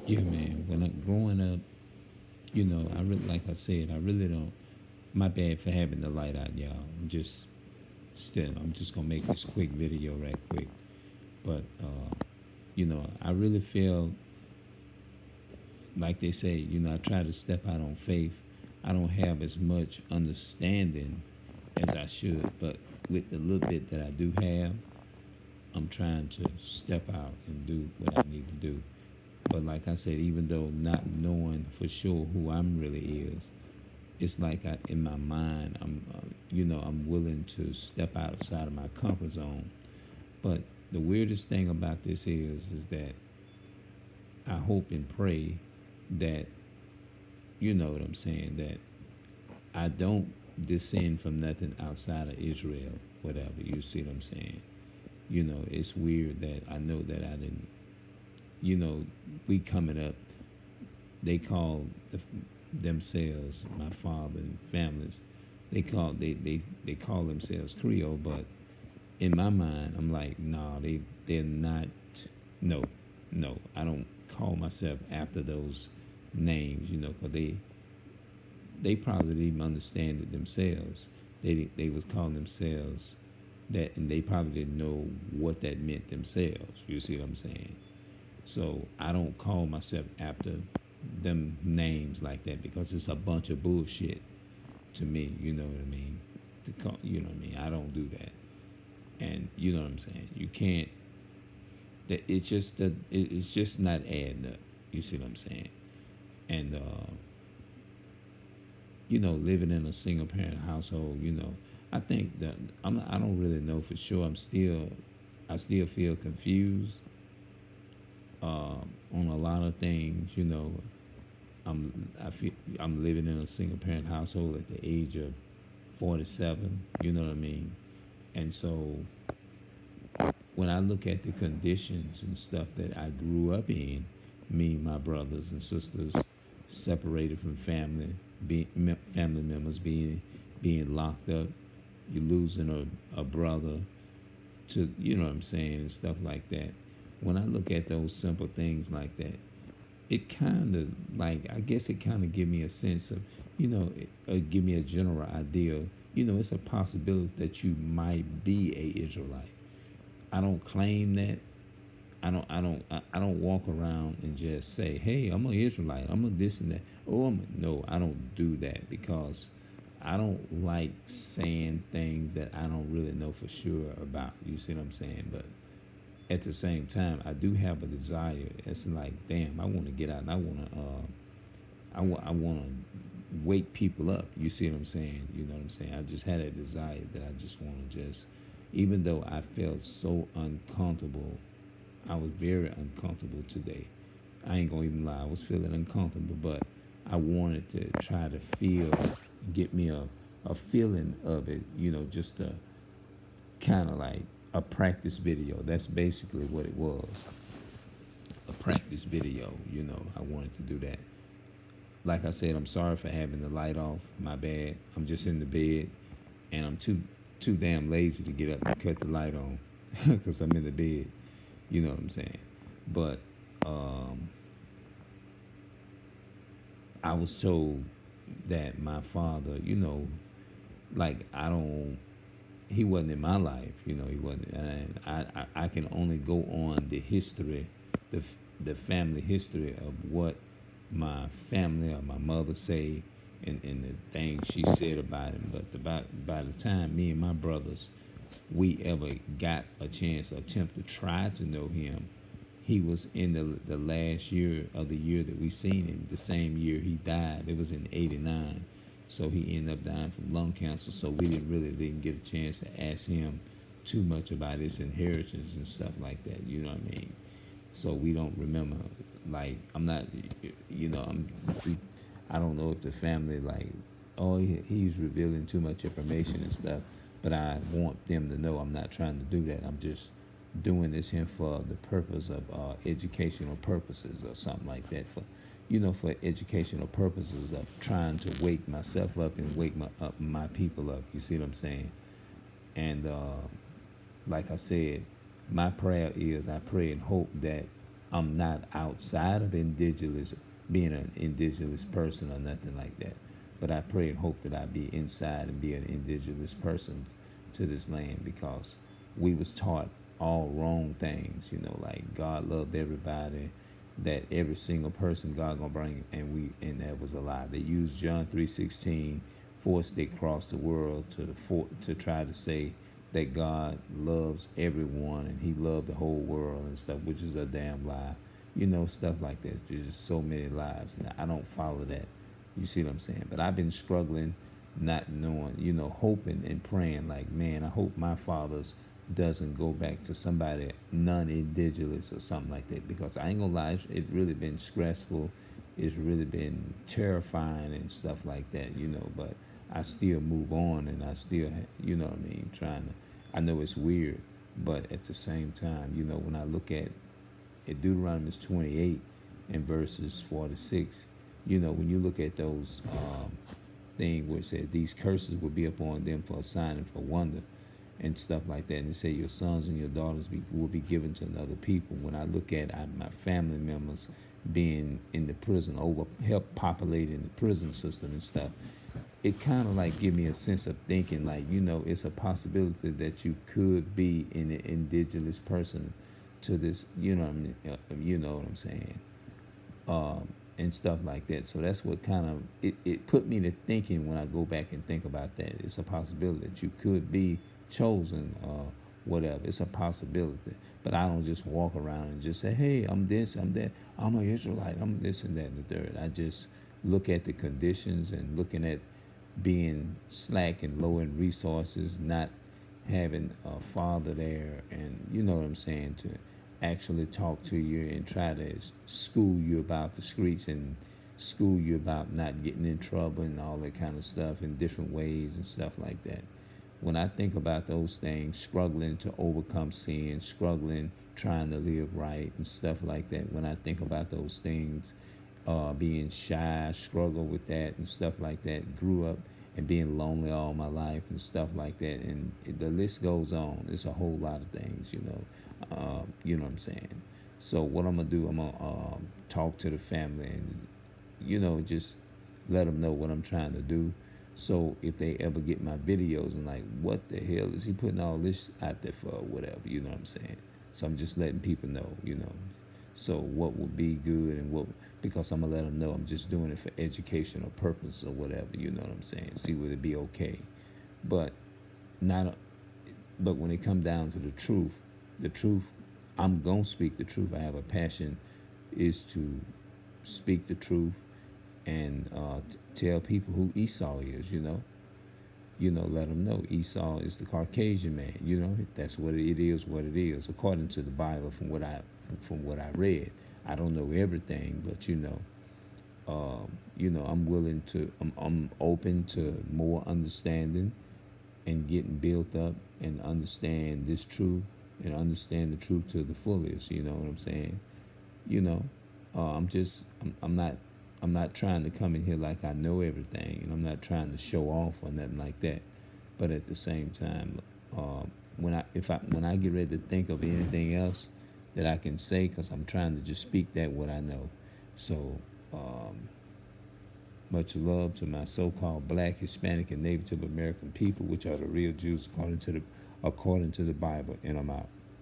Yeah, man. When I growing up, I really, like I said, I really don't. My bad for having the light out, y'all. I'm just gonna make this quick video right quick. But I really feel like they say, I try to step out on faith. I don't have as much understanding as I should, but with the little bit that I do have, I'm trying to step out and do what I need to do. But like I said, even though not knowing for sure who I'm really is, it's like in my mind, I'm willing to step outside of my comfort zone. But the weirdest thing about this is that I hope and pray that, you know what I'm saying, that I don't descend from nothing outside of Israel, whatever. You see what I'm saying? It's weird that I know that I didn't, you know, we coming up, they call themselves, my father and families, they call themselves Creole, but in my mind, I'm like, nah, they're not. No, no, I don't call myself after those names, because they probably didn't even understand it themselves. They was calling themselves that, and they probably didn't know what that meant themselves. You see what I'm saying? So I don't call myself after them names like that because it's a bunch of bullshit to me. You know what I mean? You know what I mean? I don't do that, and you know what I'm saying. You can't. That it's just not adding up. You see what I'm saying? And living in a single parent household, I think that I don't really know for sure. I still feel confused on a lot of things. I feel I'm living in a single parent household at the age of 47. You know what I mean? And so when I look at the conditions and stuff that I grew up in, me, my brothers and sisters, separated from family members being locked up, you losing a brother to, you know what I'm saying, and stuff like that. When I look at those simple things like that, it kind of like, I guess it kind of give me a sense of, give me a general idea. It's a possibility that you might be a Israelite. I don't claim that. I don't walk around and just say, "Hey, I'm an Israelite. I'm a this and that." No, I don't do that because I don't like saying things that I don't really know for sure about. You see what I'm saying? But at the same time, I do have a desire. It's like, damn, I want to get out and I want to wake people up. You see what I'm saying? You know what I'm saying? I just had a desire that I just want to just, even though I felt so uncomfortable, I was very uncomfortable today. I ain't gonna even lie, I was feeling uncomfortable, but I wanted to try to get me a feeling of it, just a kind of like a practice video. That's basically what it was, a practice video. I wanted to do that. Like I said, I'm sorry for having the light off. My bad. I'm just in the bed, and I'm too damn lazy to get up and cut the light on because I'm in the bed. You know what I'm saying? But I was told that my father, like he wasn't in my life. He wasn't, and I can only go on the history, the the family history of what my family or my mother say, and the things she said about him. But by the time me and my brothers we ever got a chance, attempt to try to know him, he was in the last year of the year that we seen him. The same year he died. It was in '89. So he ended up dying from lung cancer. So we didn't get a chance to ask him too much about his inheritance and stuff like that. You know what I mean? So we don't remember. Like I'm not, I don't know if the family like, oh, he's revealing too much information and stuff. But I want them to know I'm not trying to do that. I'm just doing this here for the purpose of educational purposes or something like that. For educational purposes of trying to wake myself up and wake my people up. You see what I'm saying? And like I said, my prayer is I pray and hope that I'm not outside of indigenous, being an indigenous person or nothing like that. But I pray and hope that I be inside and be an indigenous person to this land, because we was taught all wrong things. Like God loved everybody, that every single person God gonna bring, and that was a lie. They used John 3:16, forced they cross the world to try to say that God loves everyone and He loved the whole world and stuff, which is a damn lie. Stuff like that. There's just so many lies, and I don't follow that. You see what I'm saying? But I've been struggling, not knowing, hoping and praying like, man, I hope my father's doesn't go back to somebody non-indigenous or something like that, because I ain't gonna lie, it really been stressful. It's really been terrifying and stuff like that, but I still move on, and I still, what I mean, trying to, I know it's weird, but at the same time, when I look at Deuteronomy 28 and verses 4 to 6, when you look at those thing where it said these curses will be upon them for a sign and for wonder and stuff like that, and it say your sons and your daughters will be given to another people. When I look at my family members being in the prison, help populating the prison system and stuff, it kind of like give me a sense of thinking like, it's a possibility that you could be an indigenous person to this, you know what I'm saying, and stuff like that. So that's what kind of it put me to thinking when I go back and think about that. It's a possibility that you could be chosen, whatever. It's a possibility. But I don't just walk around and just say, hey, I'm this, I'm that, I'm an Israelite, I'm this and that and the third. I just look at the conditions and looking at being slack and low in resources, not having a father there, and you know what I'm saying, to actually talk to you and try to school you about the streets and school you about not getting in trouble and all that kind of stuff in different ways and stuff like that. When I think about those things, struggling to overcome sin, struggling trying to live right and stuff like that, when I think about those things, being shy, struggle with that and stuff like that, grew up and being lonely all my life and stuff like that, and the list goes on. It's a whole lot of things, you know what I'm saying. So what I'm gonna do, I'm gonna talk to the family and just let them know what I'm trying to do. So if they ever get my videos and like, what the hell is he putting all this out there for, or whatever, you know what I'm saying. So I'm just letting people know, so what would be good and what, because I'm gonna let them know I'm just doing it for educational purpose or whatever, you know what I'm saying. See, would it be okay? But not, but when it come down to the truth, I'm gonna speak the truth. I have a passion is to speak the truth and tell people who Esau is, let them know Esau is the Caucasian man. That's what it is, what it is, according to the Bible. From what I read, I don't know everything, but I'm willing to, I'm open to more understanding and getting built up and understand this truth and understand the truth to the fullest. You know what I'm saying? I'm not trying to come in here like I know everything, and I'm not trying to show off or nothing like that. But at the same time, when I get ready to think of anything else that I can say, because I'm trying to just speak that what I know. So much love to my so-called Black, Hispanic, and Native American people, which are the real Jews according to the Bible. And I'm out.